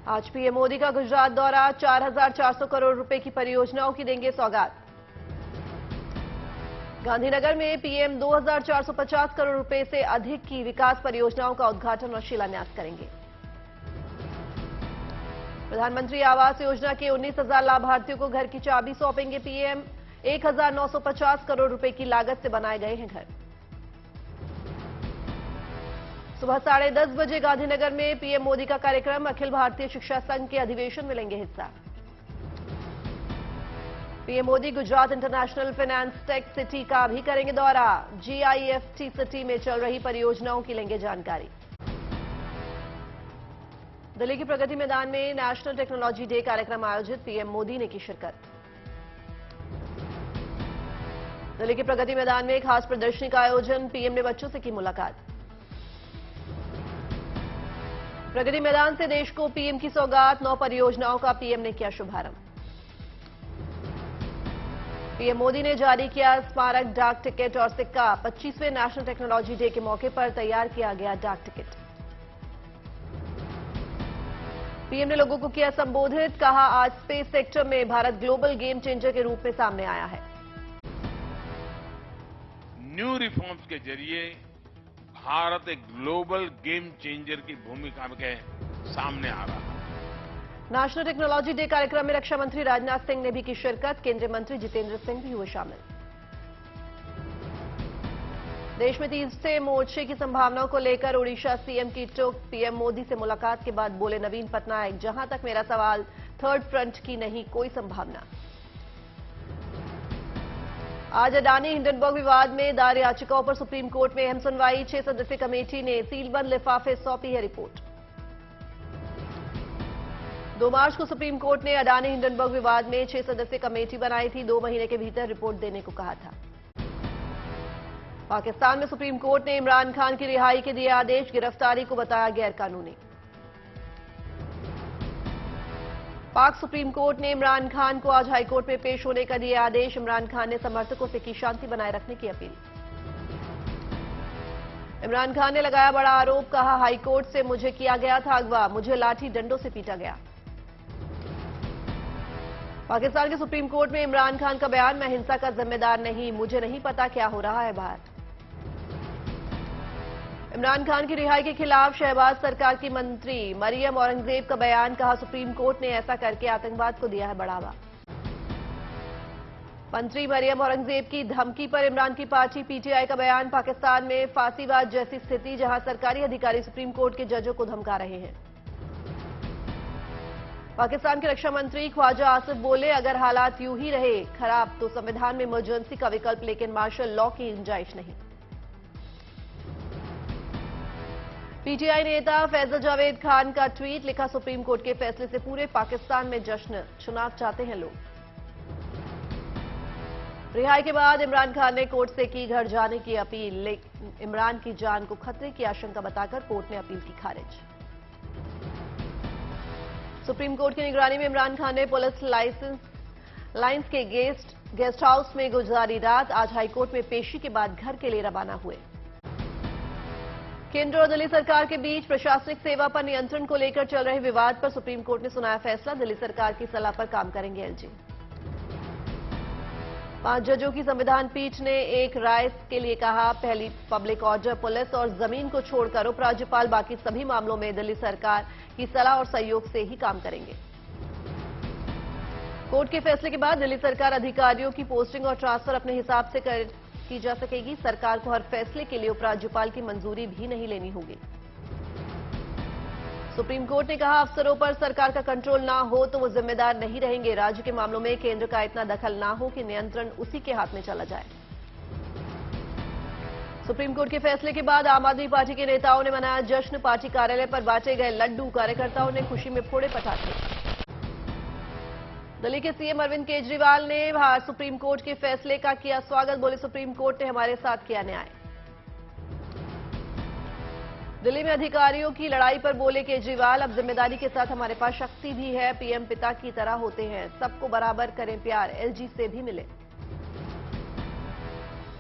आज पीएम मोदी का गुजरात दौरा, 4,400 करोड़ रुपए की परियोजनाओं की देंगे सौगात। गांधीनगर में पीएम 2,450 करोड़ रुपए से अधिक की विकास परियोजनाओं का उद्घाटन और शिलान्यास करेंगे। प्रधानमंत्री आवास योजना के 19,000 लाभार्थियों को घर की चाबी सौंपेंगे पीएम। 1,950 करोड़ रुपए की लागत से बनाए गए हैं घर। सुबह 10:30 बजे गांधीनगर में पीएम मोदी का कार्यक्रम, अखिल भारतीय शिक्षा संघ के अधिवेशन में लेंगे हिस्सा। PM Modi Gujarat international finance tech city का भी करेंगे दौरा। GIFT सिटी में चल रही परियोजनाओं की लेंगे जानकारी। दिल्ली के प्रगति मैदान में नेशनल टेक्नोलॉजी डे कार्यक्रम आयोजित, पीएम मोदी ने की शिरकत। दिल्ली के प्रगति मैदान में खास प्रदर्शनी का आयोजन, पीएम ने बच्चों से की मुलाकात। प्रगति मैदान से देश को पीएम की सौगात, 9 परियोजनाओं का पीएम ने किया शुभारंभ। पीएम मोदी ने जारी किया स्मारक डाक टिकट और सिक्का। 25वें नेशनल टेक्नोलॉजी डे के मौके पर तैयार किया गया डाक टिकट। पीएम ने लोगों को किया संबोधित, कहा आज स्पेस सेक्टर में भारत ग्लोबल गेम चेंजर के रूप में सामने आया है। न्यू रिफॉर्म्स के जरिए भारत एक ग्लोबल गेम चेंजर की भूमिका के सामने आ रहा है। नेशनल टेक्नोलॉजी डे कार्यक्रम में रक्षा मंत्री राजनाथ सिंह ने भी की शिरकत। केंद्रीय मंत्री जितेंद्र सिंह भी हुए शामिल। देश में तीसरे मोर्चे की संभावनाओं को लेकर उड़ीसा सीएम की टोक, पीएम मोदी से मुलाकात के बाद बोले नवीन पटनायक, जहां तक मेरा सवाल, थर्ड फ्रंट की नहीं कोई संभावना। आज अडानी हिंडनबर्ग विवाद में दायर याचिकाओं पर सुप्रीम कोर्ट में अहम सुनवाई। 6 सदस्यीय कमेटी ने सीलबंद लिफाफे सौंपी है रिपोर्ट। 2 मार्च को सुप्रीम कोर्ट ने अडानी हिंडनबर्ग विवाद में 6 सदस्यीय कमेटी बनाई थी। 2 महीने के भीतर रिपोर्ट देने को कहा था। पाकिस्तान में सुप्रीम कोर्ट ने इमरान खान की रिहाई के दिए आदेश, गिरफ्तारी को बताया गैरकानूनी। पाक सुप्रीम कोर्ट ने इमरान खान को आज हाईकोर्ट में पेश होने का दिया आदेश। इमरान खान ने समर्थकों से की शांति बनाए रखने की अपील। इमरान खान ने लगाया बड़ा आरोप, कहा हाईकोर्ट से मुझे किया गया था अगवा, मुझे लाठी डंडों से पीटा गया। पाकिस्तान के सुप्रीम कोर्ट में इमरान खान का बयान, मैं हिंसा का जिम्मेदार नहीं, मुझे नहीं पता क्या हो रहा है बाहर। इमरान खान की रिहाई के खिलाफ शहबाज सरकार की मंत्री मरियम औरंगजेब का बयान, कहा सुप्रीम कोर्ट ने ऐसा करके आतंकवाद को दिया है बढ़ावा। मंत्री मरियम औरंगजेब की धमकी पर इमरान की पार्टी पीटीआई का बयान, पाकिस्तान में फांसीवाद जैसी स्थिति, जहां सरकारी अधिकारी सुप्रीम कोर्ट के जजों को धमका रहे हैं। पाकिस्तान के रक्षा मंत्री ख्वाजा आसिफ बोले, अगर हालात यूं ही रहे खराब तो संविधान में इमरजेंसी का विकल्प, लेकिन मार्शल लॉ की गुंजाइश नहीं। पीटीआई नेता फैजल जावेद खान का ट्वीट, लिखा सुप्रीम कोर्ट के फैसले से पूरे पाकिस्तान में जश्न, चुनाव चाहते हैं लोग। रिहाई के बाद इमरान खान ने कोर्ट से की घर जाने की अपील, लेकिन इमरान की जान को खतरे की आशंका बताकर कोर्ट ने अपील की खारिज। सुप्रीम कोर्ट की निगरानी में इमरान खान ने पुलिस लाइंस के गेस्ट हाउस में गुजारी रात। आज हाईकोर्ट में पेशी के बाद घर के लिए रवाना हुए। केंद्र और दिल्ली सरकार के बीच प्रशासनिक सेवा पर नियंत्रण को लेकर चल रहे विवाद पर सुप्रीम कोर्ट ने सुनाया फैसला, दिल्ली सरकार की सलाह पर काम करेंगे एलजी। 5 जजों की संविधान पीठ ने एक राय के लिए कहा, पहली पब्लिक ऑर्डर, पुलिस और जमीन को छोड़कर उपराज्यपाल बाकी सभी मामलों में दिल्ली सरकार की सलाह और सहयोग से ही काम करेंगे। कोर्ट के फैसले के बाद दिल्ली सरकार अधिकारियों की पोस्टिंग और ट्रांसफर अपने हिसाब से की जा सकेगी। सरकार को हर फैसले के लिए उपराज्यपाल की मंजूरी भी नहीं लेनी होगी। सुप्रीम कोर्ट ने कहा, अफसरों पर सरकार का कंट्रोल ना हो तो वो जिम्मेदार नहीं रहेंगे। राज्य के मामलों में केंद्र का इतना दखल ना हो कि नियंत्रण उसी के हाथ में चला जाए। सुप्रीम कोर्ट के फैसले के बाद आम आदमी पार्टी के नेताओं ने मनाया जश्न, पार्टी कार्यालय पर बांटे गए लड्डू, कार्यकर्ताओं ने खुशी में फोड़े पटाखे। दिल्ली के सीएम अरविंद केजरीवाल ने सुप्रीम कोर्ट के फैसले का किया स्वागत, बोले सुप्रीम कोर्ट ने हमारे साथ किया न्याय। दिल्ली में अधिकारियों की लड़ाई पर बोले केजरीवाल, अब जिम्मेदारी के साथ हमारे पास शक्ति भी है, पीएम पिता की तरह होते हैं, सबको बराबर करें प्यार, एलजी से भी मिले।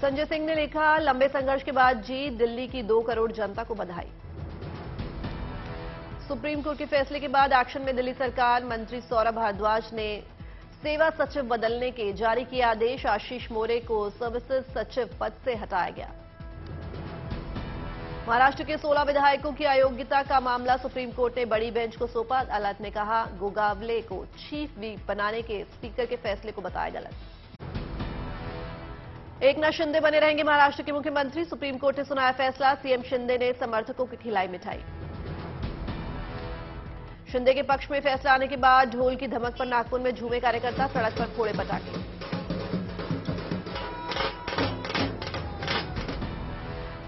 संजय सिंह ने लिखा, लंबे संघर्ष के बाद जीत, दिल्ली की 2 करोड़ जनता को बधाई। सुप्रीम कोर्ट के फैसले के बाद एक्शन में दिल्ली सरकार। मंत्री सौरभ भारद्वाज ने सेवा सचिव बदलने के जारी किए आदेश। आशीष मोरे को सर्विसेज सचिव पद से हटाया गया। महाराष्ट्र के 16 विधायकों की अयोग्यता का मामला सुप्रीम कोर्ट ने बड़ी बेंच को सौंपा। अदालत ने कहा, गोगावले को चीफ व्हिप बनाने के स्पीकर के फैसले को बताया गलत। एकनाथ शिंदे बने रहेंगे महाराष्ट्र के मुख्यमंत्री। सुप्रीम कोर्ट ने सुनाया फैसला। सीएम शिंदे ने समर्थकों की खिलाई मिठाई। शिंदे के पक्ष में फैसला आने के बाद ढोल की धमक पर नागपुर में झूमे कार्यकर्ता, सड़क पर फोड़े पटाखे।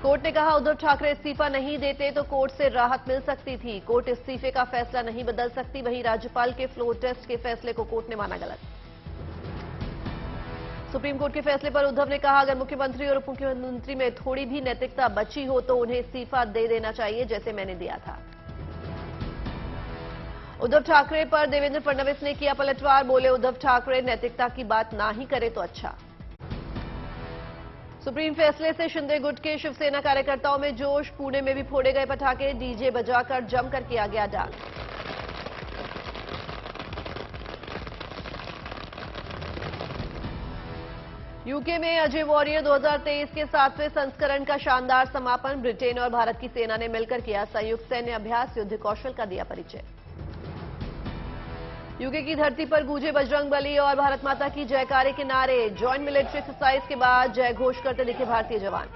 कोर्ट ने कहा, उद्धव ठाकरे इस्तीफा नहीं देते तो कोर्ट से राहत मिल सकती थी। कोर्ट इस्तीफे का फैसला नहीं बदल सकती। वहीं राज्यपाल के फ्लोर टेस्ट के फैसले को कोर्ट ने माना गलत। सुप्रीम कोर्ट के फैसले पर उद्धव ने कहा, अगर मुख्यमंत्री और उप मुख्यमंत्री में थोड़ी भी नैतिकता बची हो तो उन्हें इस्तीफा दे देना चाहिए, जैसे मैंने दिया था। उद्धव ठाकरे पर देवेंद्र फडणवीस ने किया पलटवार। बोले, उद्धव ठाकरे नैतिकता की बात ना ही करे तो अच्छा। सुप्रीम फैसले से शिंदे गुट के शिवसेना कार्यकर्ताओं में जोश। पुणे में भी फोड़े गए पटाखे। डीजे बजाकर जमकर किया गया डांस। यूके में अजय वॉरियर 2023 के 7वें संस्करण का शानदार समापन। ब्रिटेन और भारत की सेना ने मिलकर किया संयुक्त सैन्य अभ्यास। युद्ध कौशल का दिया परिचय। यूके की धरती पर गूंजे बजरंगबली और भारत माता की जयकारे के नारे। जॉइंट मिलिट्री एक्सरसाइज के बाद जय घोष करते दिखे भारतीय जवान।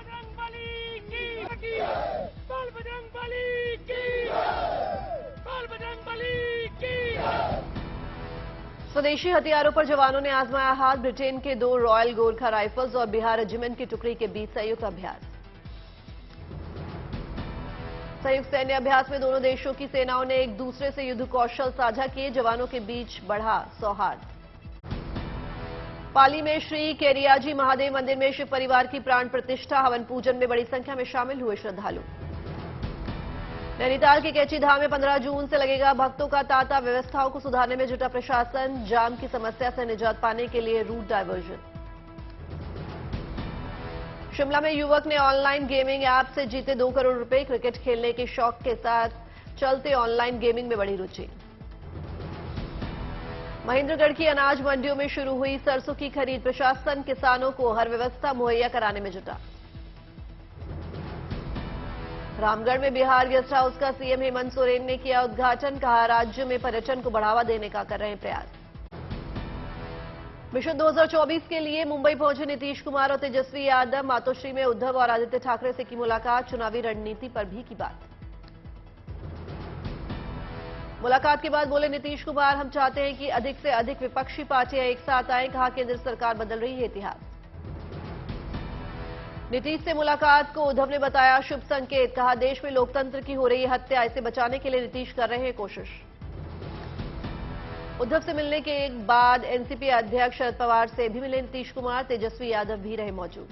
स्वदेशी हथियारों पर जवानों ने आजमाया हाथ। ब्रिटेन के 2 रॉयल गोरखा राइफल्स और बिहार रेजिमेंट की टुकड़ी के बीच संयुक्त अभ्यास। संयुक्त सैन्य अभ्यास में दोनों देशों की सेनाओं ने एक दूसरे से युद्ध कौशल साझा किए। जवानों के बीच बढ़ा सौहार्द। पाली में श्री केरियाजी महादेव मंदिर में शिव परिवार की प्राण प्रतिष्ठा। हवन पूजन में बड़ी संख्या में शामिल हुए श्रद्धालु। नैनीताल के कैची धाम में 15 जून से लगेगा भक्तों का तांता। व्यवस्थाओं को सुधारने में जुटा प्रशासन। जाम की समस्या से निजात पाने के लिए रूट डायवर्जन। शिमला में युवक ने ऑनलाइन गेमिंग ऐप से जीते 2 करोड़ रुपए। क्रिकेट खेलने के शौक के साथ चलते ऑनलाइन गेमिंग में बढ़ी रुचि। महेंद्रगढ़ की अनाज मंडियों में शुरू हुई सरसों की खरीद। प्रशासन किसानों को हर व्यवस्था मुहैया कराने में जुटा। रामगढ़ में बिहार गेस्ट हाउस का सीएम हेमंत सोरेन ने किया उद्घाटन। कहा, राज्य में पर्यटन को बढ़ावा देने का कर रहे हैं प्रयास। मिशन 2024 के लिए मुंबई पहुंचे नीतीश कुमार और तेजस्वी यादव। मातोश्री में उद्धव और आदित्य ठाकरे से की मुलाकात। चुनावी रणनीति पर भी की बात। मुलाकात के बाद बोले नीतीश कुमार, हम चाहते हैं कि अधिक से अधिक विपक्षी पार्टियां एक साथ आएं। कहा, केंद्र सरकार बदल रही है इतिहास। नीतीश से मुलाकात को उद्धव ने बताया शुभ संकेत। कहा, देश में लोकतंत्र की हो रही हत्या, इसे बचाने के लिए नीतीश कर रहे हैं कोशिश। उद्धव से मिलने के एक बाद एनसीपी अध्यक्ष शरद पवार से भी मिले नीतीश कुमार। तेजस्वी यादव भी रहे मौजूद।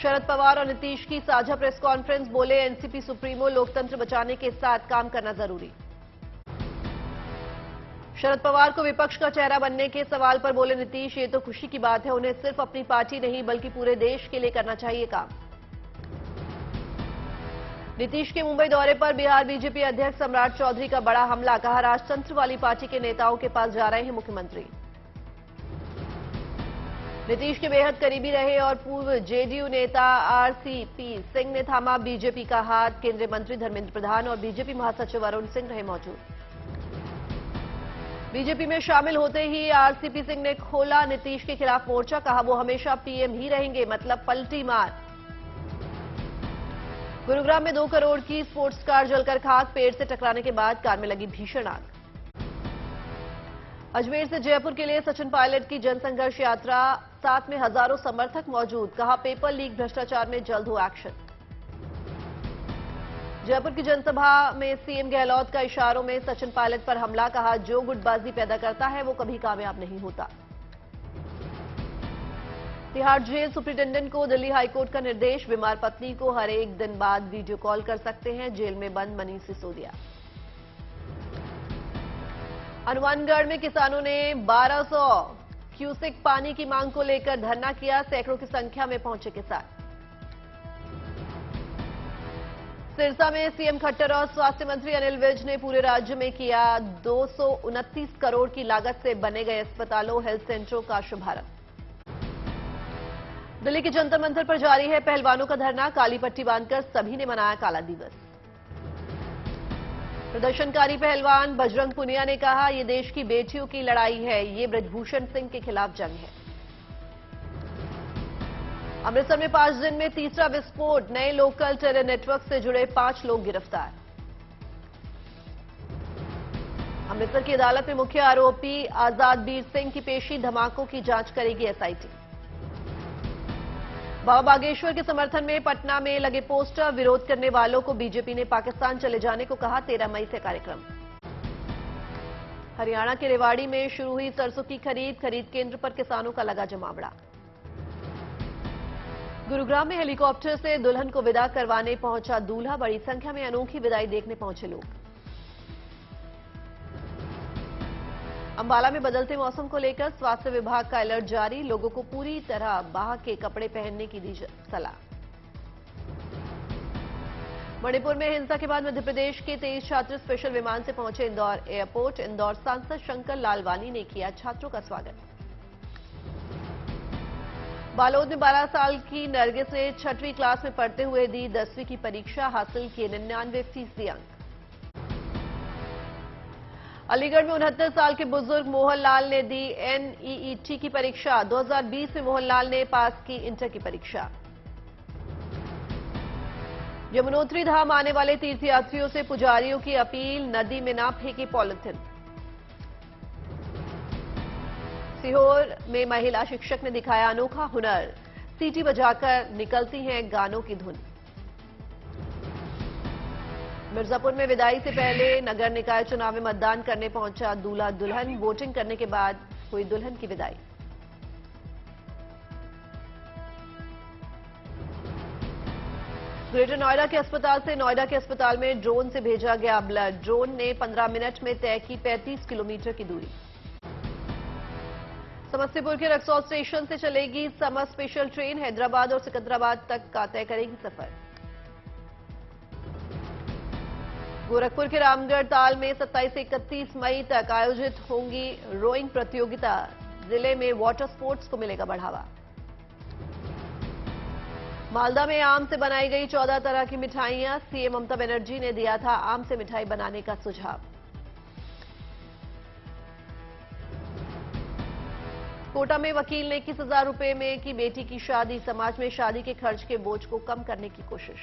शरद पवार और नीतीश की साझा प्रेस कॉन्फ्रेंस। बोले, एनसीपी सुप्रीमो, लोकतंत्र बचाने के साथ काम करना जरूरी। शरद पवार को विपक्ष का चेहरा बनने के सवाल पर बोले नीतीश, ये तो खुशी की बात है। उन्हें सिर्फ अपनी पार्टी नहीं बल्कि पूरे देश के लिए करना चाहिए काम। नीतीश के मुंबई दौरे पर बिहार बीजेपी अध्यक्ष सम्राट चौधरी का बड़ा हमला। कहा, राजतंत्र वाली पार्टी के नेताओं के पास जा रहे हैं मुख्यमंत्री। नीतीश के बेहद करीबी रहे और पूर्व जेडीयू नेता आरसीपी सिंह ने थामा बीजेपी का हाथ। केंद्रीय मंत्री धर्मेंद्र प्रधान और बीजेपी महासचिव अरुण सिंह रहे मौजूद। बीजेपी में शामिल होते ही आरसीपी सिंह ने खोला नीतीश के खिलाफ मोर्चा। कहा, वो हमेशा पीएम ही रहेंगे, मतलब पलटी मार। गुरुग्राम में 2 करोड़ की स्पोर्ट्स कार जलकर खाक। पेड़ से टकराने के बाद कार में लगी भीषण आग। अजमेर से जयपुर के लिए सचिन पायलट की जनसंघर्ष यात्रा। साथ में हजारों समर्थक मौजूद। कहा, पेपर लीक भ्रष्टाचार में जल्द हो एक्शन। जयपुर की जनसभा में सीएम गहलोत का इशारों में सचिन पायलट पर हमला। कहा, जो गुटबाजी पैदा करता है वो कभी कामयाब नहीं होता। तिहाड़ जेल सुप्रिंटेंडेंट को दिल्ली हाईकोर्ट का निर्देश। बीमार पत्नी को हर एक दिन बाद वीडियो कॉल कर सकते हैं। जेल में बंद मनीष सिसोदिया। हनुमानगढ़ में किसानों ने 1200 क्यूसेक पानी की मांग को लेकर धरना किया। सैकड़ों की संख्या में पहुंचे किसान। सिरसा में सीएम खट्टर और स्वास्थ्य मंत्री अनिल विज ने पूरे राज्य में किया 229 करोड़ की लागत से बने गए अस्पतालों हेल्थ सेंटरों का शुभारंभ। दिल्ली के जंतर मंतर पर जारी है पहलवानों का धरना, काली पट्टी बांधकर सभी ने मनाया काला दिवस। प्रदर्शनकारी पहलवान बजरंग पुनिया ने कहा, ये देश की बेटियों की लड़ाई है, ये ब्रजभूषण सिंह के खिलाफ जंग है। अमृतसर में 5 दिन में तीसरा विस्फोट, नए लोकल टेरर नेटवर्क से जुड़े 5 लोग गिरफ्तार। अमृतसर की अदालत में मुख्य आरोपी आजाद बीर सिंह की पेशी, धमाकों की जांच करेगी एसआईटी। बाबा बागेश्वर के समर्थन में पटना में लगे पोस्टर, विरोध करने वालों को बीजेपी ने पाकिस्तान चले जाने को कहा, 13 मई से कार्यक्रम। हरियाणा के रेवाड़ी में शुरू हुई सरसों की खरीद केंद्र पर किसानों का लगा जमावड़ा। गुरुग्राम में हेलीकॉप्टर से दुल्हन को विदा करवाने पहुंचा दूल्हा, बड़ी संख्या में अनोखी विदाई देखने पहुंचे लोग। अंबाला में बदलते मौसम को लेकर स्वास्थ्य विभाग का अलर्ट जारी, लोगों को पूरी तरह बाह के कपड़े पहनने की दी सलाह। मणिपुर में हिंसा के बाद मध्य प्रदेश के 23 छात्र स्पेशल विमान से पहुंचे इंदौर एयरपोर्ट। इंदौर सांसद शंकर लालवानी ने किया छात्रों का स्वागत। बालोद में 12 साल की नरगिस ने 6वीं क्लास में पढ़ते हुए दी 10वीं की परीक्षा, हासिल किए 99% अंक। अलीगढ़ में 69 साल के बुजुर्ग मोहनलाल ने दी एनईईटी की परीक्षा, 2020 में मोहनलाल ने पास की इंटर की परीक्षा। यमुनोत्री धाम आने वाले तीर्थयात्रियों से पुजारियों की अपील, नदी में ना फेंके पॉलिथिन। सीहोर में महिला शिक्षक ने दिखाया अनोखा हुनर, सीटी बजाकर निकलती हैं गानों की धुन। मिर्जापुर में विदाई से पहले नगर निकाय चुनाव में मतदान करने पहुंचा दूल्हा दुल्हन, वोटिंग करने के बाद हुई दुल्हन की विदाई। ग्रेटर नोएडा के अस्पताल से नोएडा के अस्पताल में ड्रोन से भेजा गया ब्लड, ड्रोन ने 15 मिनट में तय की 35 किलोमीटर की दूरी। समस्तीपुर के रक्सौल स्टेशन से चलेगी समर स्पेशल ट्रेन, हैदराबाद और सिकंदराबाद तक का तय करेगी सफर। गोरखपुर के रामगढ़ ताल में 27 से 31 मई तक आयोजित होंगी रोइंग प्रतियोगिता, जिले में वाटर स्पोर्ट्स को मिलेगा बढ़ावा। मालदा में आम से बनाई गई 14 तरह की मिठाइयां, सीएम ममता बनर्जी ने दिया था आम से मिठाई बनाने का सुझाव। कोटा में वकील ने 21,000 रुपए में की बेटी की शादी, समाज में शादी के खर्च के बोझ को कम करने की कोशिश।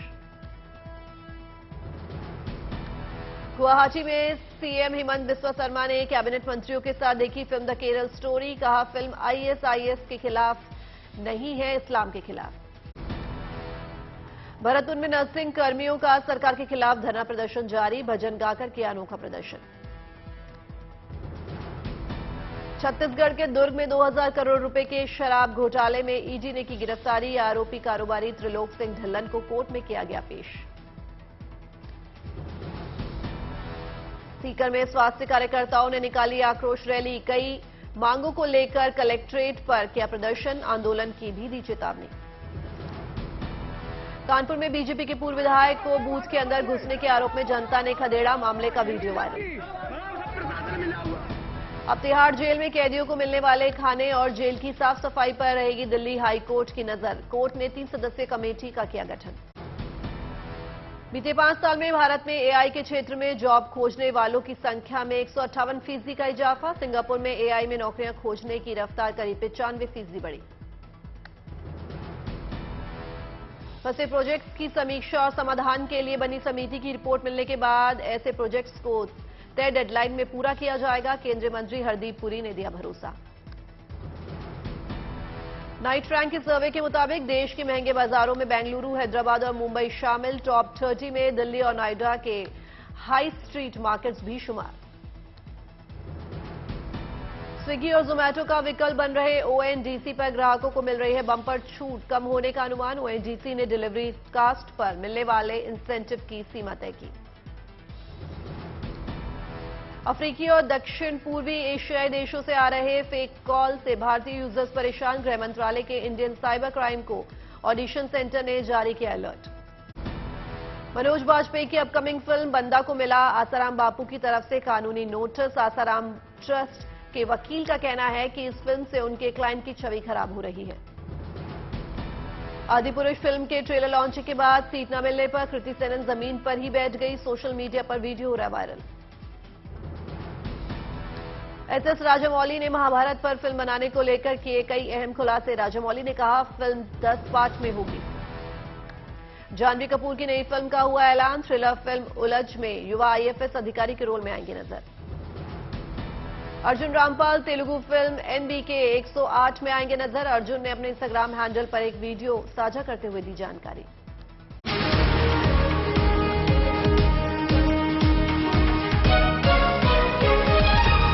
गुवाहाटी में सीएम हेमंत बिस्वा शर्मा ने कैबिनेट मंत्रियों के साथ देखी फिल्म द केरल स्टोरी, कहा फिल्म आईएसआईएस के खिलाफ नहीं है, इस्लाम के खिलाफ। भरतपुर में नर्सिंग कर्मियों का सरकार के खिलाफ धरना प्रदर्शन जारी, भजन गाकर किया अनोखा प्रदर्शन। छत्तीसगढ़ के दुर्ग में 2000 करोड़ रुपए के शराब घोटाले में ईडी ने की गिरफ्तारी, आरोपी कारोबारी त्रिलोक सिंह ढिल्लन को कोर्ट में किया गया पेश। सीकर में स्वास्थ्य कार्यकर्ताओं ने निकाली आक्रोश रैली, कई मांगों को लेकर कलेक्ट्रेट पर किया प्रदर्शन, आंदोलन की भी दी चेतावनी। कानपुर में बीजेपी के पूर्व विधायक को बूथ के अंदर घुसने के आरोप में जनता ने खदेड़ा, मामले का वीडियो वायरल। अब तिहाड़ जेल में कैदियों को मिलने वाले खाने और जेल की साफ सफाई पर रहेगी दिल्ली हाई कोर्ट की नजर, कोर्ट ने 3 सदस्यीय कमेटी का किया गठन। बीते 5 साल में भारत में एआई के क्षेत्र में जॉब खोजने वालों की संख्या में 158% का इजाफा, सिंगापुर में एआई में नौकरियां खोजने की रफ्तार करीब 95% बढ़ी। फंसे प्रोजेक्ट्स की समीक्षा और समाधान के लिए बनी समिति की रिपोर्ट मिलने के बाद ऐसे प्रोजेक्ट्स को तय डेडलाइन में पूरा किया जाएगा, केंद्रीय मंत्री हरदीप पुरी ने दिया भरोसा। नाइट रैंक के सर्वे के मुताबिक देश के महंगे बाजारों में बेंगलुरु, हैदराबाद और मुंबई शामिल, टॉप 30 में दिल्ली और नोएडा के हाई स्ट्रीट मार्केट्स भी शुमार। स्विगी और जोमेटो का विकल्प बन रहे ओएनडीसी पर ग्राहकों को मिल रही है बंपर छूट, कम होने का अनुमान, ओएनडीसी ने डिलीवरी कास्ट पर मिलने वाले इंसेंटिव की सीमा तय की। अफ्रीकी और दक्षिण पूर्वी एशियाई देशों से आ रहे फेक कॉल से भारतीय यूजर्स परेशान, गृह मंत्रालय के इंडियन साइबर क्राइम को ऑडिशन सेंटर ने जारी किया अलर्ट। मनोज बाजपेयी की अपकमिंग फिल्म बंदा को मिला आसाराम बापू की तरफ से कानूनी नोटिस। आसाराम ट्रस्ट के वकील का कहना है कि इस फिल्म से उनके क्लाइंट की छवि खराब हो रही है। आदिपुरुष फिल्म के ट्रेलर लॉन्चिंग के बाद सीट न मिलने पर कृति सेनन जमीन पर ही बैठ गई। सोशल मीडिया पर वीडियो हो रहा है वायरल। एसएस राजामौली ने महाभारत पर फिल्म बनाने को लेकर किए कई अहम खुलासे। राजामौली ने कहा, फिल्म 10 पार्ट में होगी। जानवी कपूर की नई फिल्म का हुआ ऐलान। थ्रिलर फिल्म उलझ में युवा आईएफएस अधिकारी के रोल में आएंगे नजर। अर्जुन रामपाल तेलुगु फिल्म एमबीके 108 में आएंगे नजर। अर्जुन ने अपने इंस्टाग्राम हैंडल पर एक वीडियो साझा करते हुए दी जानकारी।